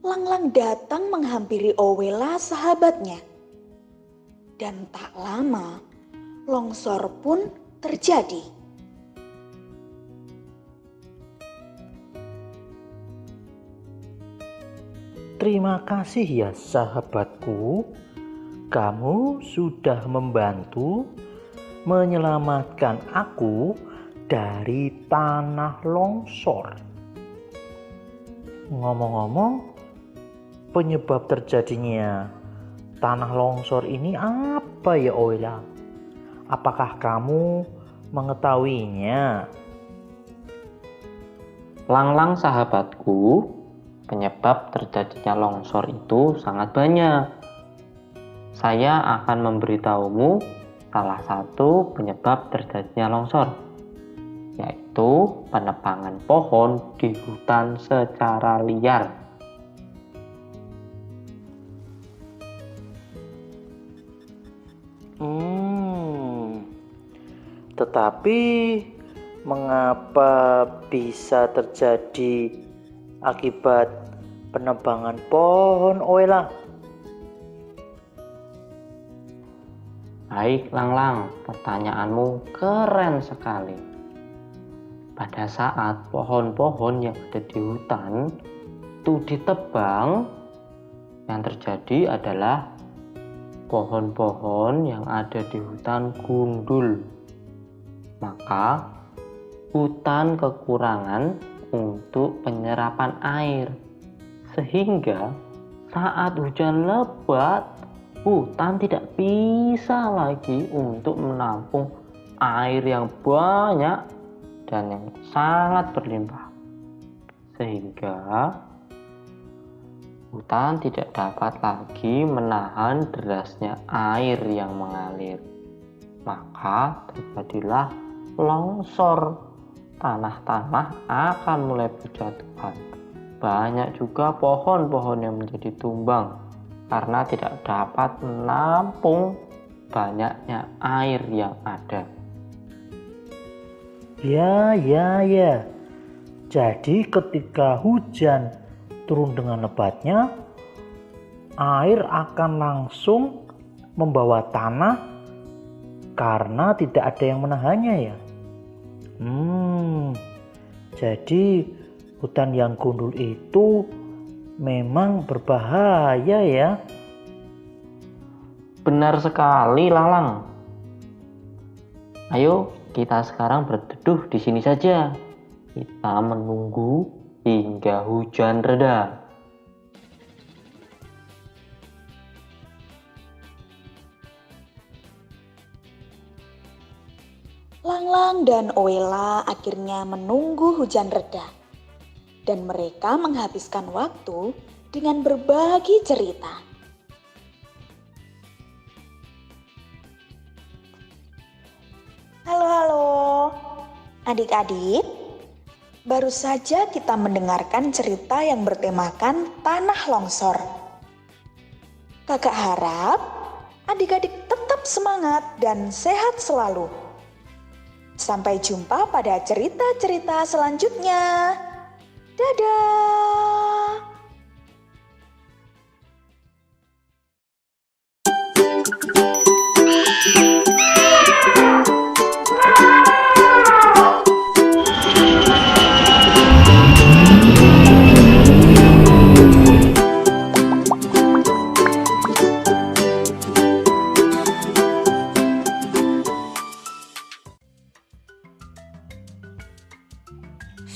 Lang-lang datang menghampiri Owela sahabatnya. Dan tak lama, longsor pun terjadi. Terima kasih ya sahabatku, kamu sudah membantu menyelamatkan aku dari tanah longsor. Ngomong-ngomong, penyebab terjadinya tanah longsor ini apa ya Owela? Apakah kamu mengetahuinya? Lang-lang sahabatku, penyebab terjadinya longsor itu sangat banyak. Saya akan memberitahumu salah satu penyebab terjadinya longsor, yaitu penebangan pohon di hutan secara liar. Tetapi mengapa bisa terjadi akibat penebangan pohon Owela? Baik Lang-lang, pertanyaanmu keren sekali. Pada saat pohon-pohon yang ada di hutan itu ditebang, yang terjadi adalah pohon-pohon yang ada di hutan gundul. Maka hutan kekurangan untuk penyerapan air, sehingga saat hujan lebat hutan tidak bisa lagi untuk menampung air yang banyak dan yang sangat berlimpah, sehingga hutan tidak dapat lagi menahan derasnya air yang mengalir. Maka terjadilah longsor. Tanah-tanah akan mulai berjatuhan. Banyak juga pohon-pohon yang menjadi tumbang karena tidak dapat menampung banyaknya air yang ada. Ya. Jadi ketika hujan turun dengan lebatnya, air akan langsung membawa tanah karena tidak ada yang menahannya ya. Jadi hutan yang gundul itu memang berbahaya ya. Benar sekali, Lalang. Ayo, kita sekarang berteduh di sini saja. Kita menunggu hingga hujan reda. Lang-Lang dan Oela akhirnya menunggu hujan reda. Dan mereka menghabiskan waktu dengan berbagi cerita. Halo, adik-adik. Baru saja kita mendengarkan cerita yang bertemakan tanah longsor. Kakak harap adik-adik tetap semangat dan sehat selalu. Sampai jumpa pada cerita-cerita selanjutnya. Dadah!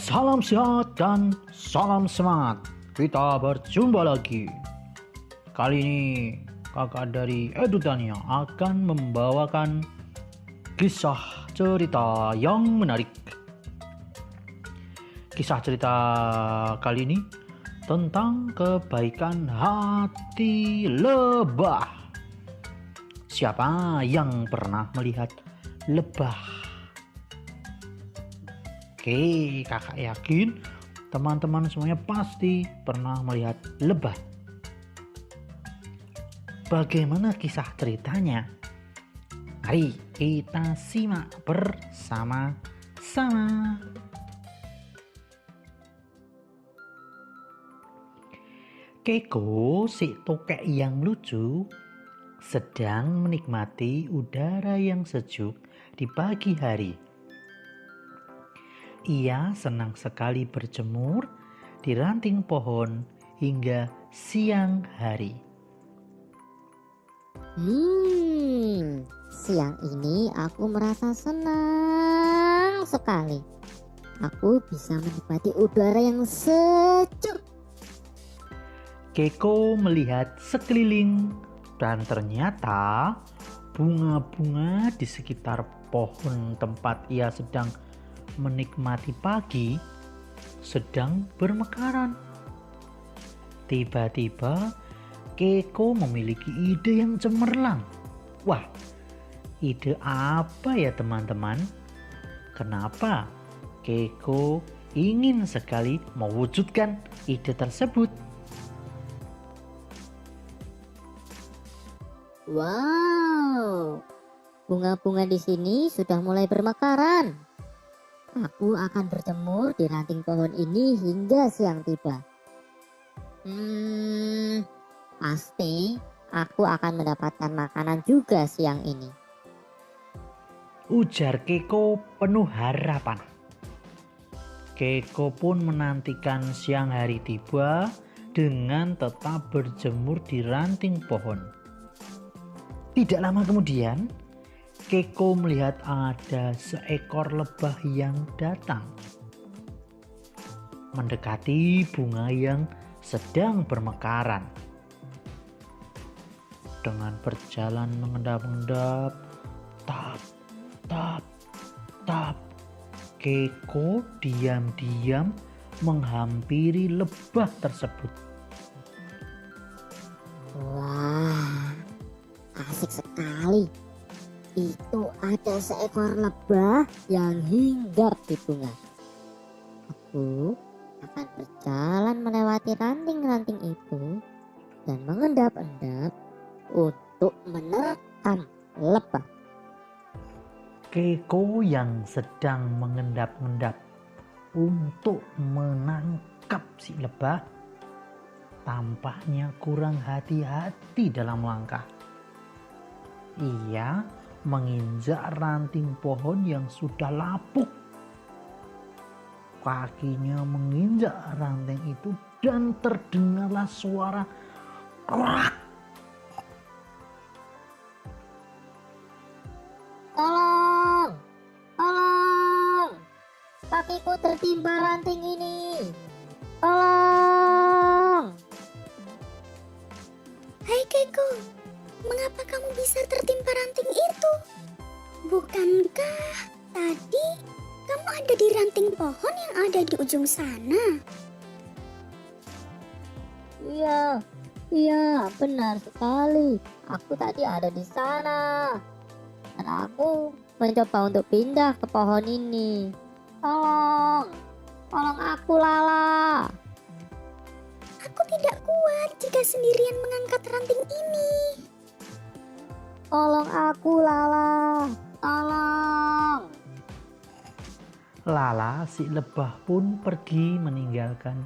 Salam sehat dan salam semangat. Kita berjumpa lagi. Kali ini kakak dari Edutania akan membawakan kisah cerita yang menarik. Kisah cerita kali ini tentang kebaikan hati lebah. Siapa yang pernah melihat lebah? Oke, kakak yakin teman-teman semuanya pasti pernah melihat lebah. Bagaimana kisah ceritanya? Mari kita simak bersama-sama. Keiko, si tokek yang lucu, sedang menikmati udara yang sejuk di pagi hari. Ia senang sekali berjemur di ranting pohon hingga siang hari. Siang ini aku merasa senang sekali. Aku bisa menikmati udara yang sejuk. Keiko melihat sekeliling dan ternyata bunga-bunga di sekitar pohon tempat ia sedang menikmati pagi sedang bermekaran. Tiba-tiba Keiko memiliki ide yang cemerlang. Wah, ide apa ya teman-teman? Kenapa Keiko ingin sekali mewujudkan ide tersebut? Wow, bunga-bunga di sini sudah mulai bermekaran. Aku akan berjemur di ranting pohon ini hingga siang tiba. Pasti aku akan mendapatkan makanan juga siang ini. Ujar Keiko penuh harapan. Keiko pun menantikan siang hari tiba dengan tetap berjemur di ranting pohon. Tidak lama kemudian, Keiko melihat ada seekor lebah yang datang mendekati bunga yang sedang bermekaran. Dengan berjalan mengendap-endap, tap, tap, tap, Keiko diam-diam menghampiri lebah tersebut. Wah, asik sekali. Itu ada seekor lebah yang hinggap di bunga. Aku akan berjalan melewati ranting-ranting itu dan mengendap-endap untuk menerkam lebah. Keiko yang sedang mengendap-endap untuk menangkap si lebah tampaknya kurang hati-hati dalam langkah. Ia menginjak ranting pohon yang sudah lapuk. Kakinya menginjak ranting itu dan terdengarlah suara krak. Tolong! Tolong! Kakiku tertimpa ranting ini. Tolong! Hai Keiko, mengapa kamu bisa tertimpa ranting itu? Bukankah tadi kamu ada di ranting pohon yang ada di ujung sana? Iya, benar sekali. Aku tadi ada di sana. Dan aku mencoba untuk pindah ke pohon ini. Tolong aku Lala. Aku tidak kuat jika sendirian mengangkat ranting ini. Tolong aku Lala. Tolong. Lala si lebah pun pergi meninggalkan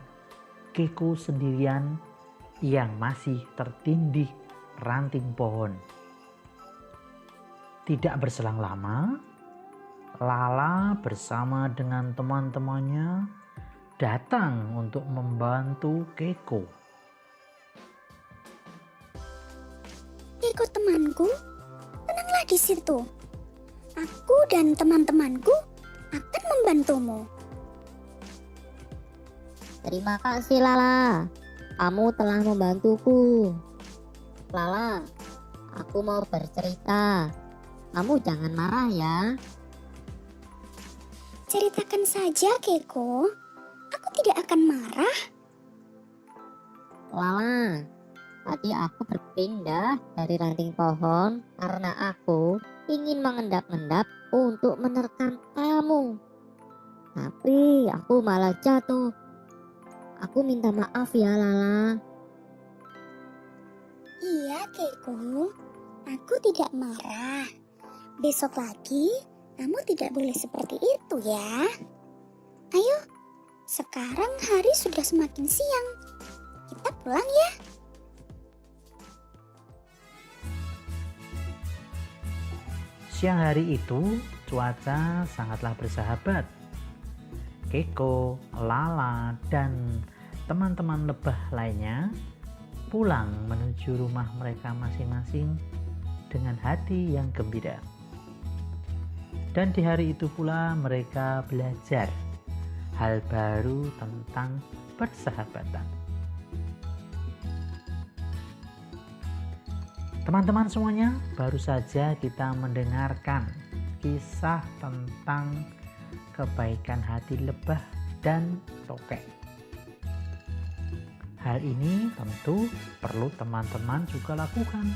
Keiko sendirian yang masih tertindih ranting pohon. Tidak berselang lama, Lala bersama dengan teman-temannya datang untuk membantu Keiko. Keiko temanku, tenanglah di situ. Aku dan teman-temanku akan membantumu. Terima kasih Lala. Kamu telah membantuku. Lala, aku mau bercerita. Kamu jangan marah ya. Ceritakan saja Keiko, aku tidak akan marah. Lala, tadi aku berpindah dari ranting pohon karena aku ingin mengendap-endap untuk menerkam kamu. Tapi aku malah jatuh. Aku minta maaf ya Lala. Iya Keiko, aku tidak marah. Besok lagi kamu tidak boleh seperti itu ya. Ayo, sekarang hari sudah semakin siang. Kita pulang ya. Siang hari itu cuaca sangatlah bersahabat. Keiko, Lala, dan teman-teman lebah lainnya pulang menuju rumah mereka masing-masing dengan hati yang gembira. Dan di hari itu pula mereka belajar hal baru tentang persahabatan. Teman-teman semuanya, baru saja kita mendengarkan kisah tentang kebaikan hati lebah dan tokek. Hal ini tentu perlu teman-teman juga lakukan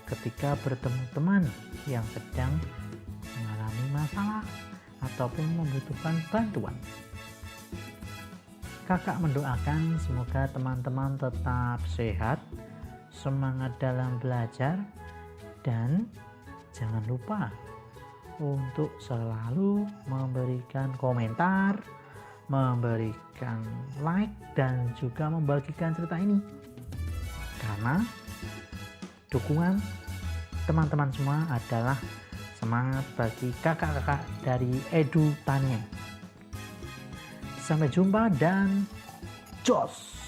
ketika bertemu teman yang sedang mengalami masalah ataupun membutuhkan bantuan. Kakak mendoakan semoga teman-teman tetap sehat, semangat dalam belajar, dan jangan lupa untuk selalu memberikan komentar, memberikan like, dan juga membagikan cerita ini, karena dukungan teman-teman semua adalah semangat bagi kakak-kakak dari Edu Tania. Sampai jumpa dan jos!